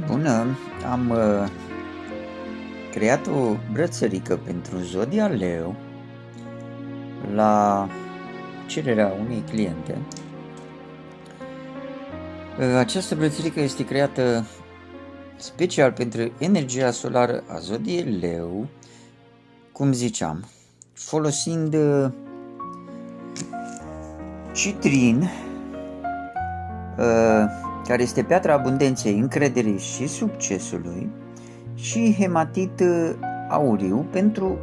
Bună, am creat o brățărică pentru Zodia Leu la cererea unei cliente. Această brățărică este creată special pentru energia solară a Zodiei Leu, cum ziceam, folosind citrin, care este piatra abundenței, încrederii și succesului, și hematit auriu pentru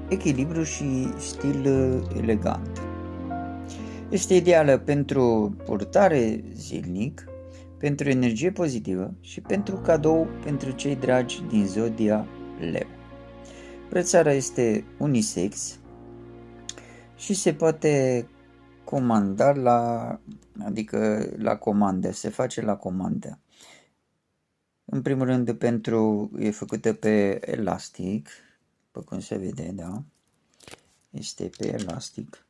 echilibru și stil elegant. Este ideală pentru purtare zilnic, pentru energie pozitivă și pentru cadou pentru cei dragi din Zodia Leu. Brățara este unisex și se poate comanda la comandă, se face la comandă. În primul rând, e făcută pe elastic, după cum se vede, da? Este pe elastic.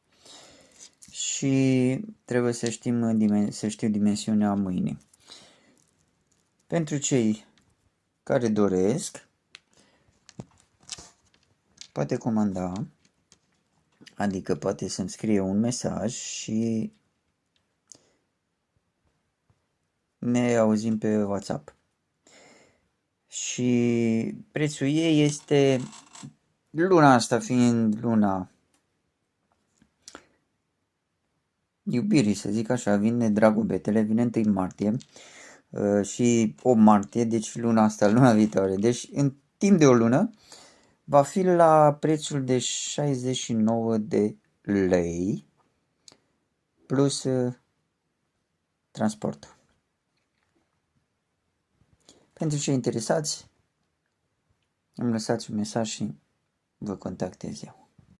Și trebuie să știu dimensiunea mâinii. Pentru cei care doresc, poate comanda, adică poate să-mi scrie un mesaj și ne auzim pe WhatsApp. Și prețul ei este, luna asta fiind luna iubirii, să zic așa, vine Dragobetele, vine 1 martie și 8 martie, deci luna asta, luna viitoare. Deci în timp de o lună va fi la prețul de 69 de lei plus transport. Pentru cei interesați, îmi lăsați un mesaj și vă contactez eu.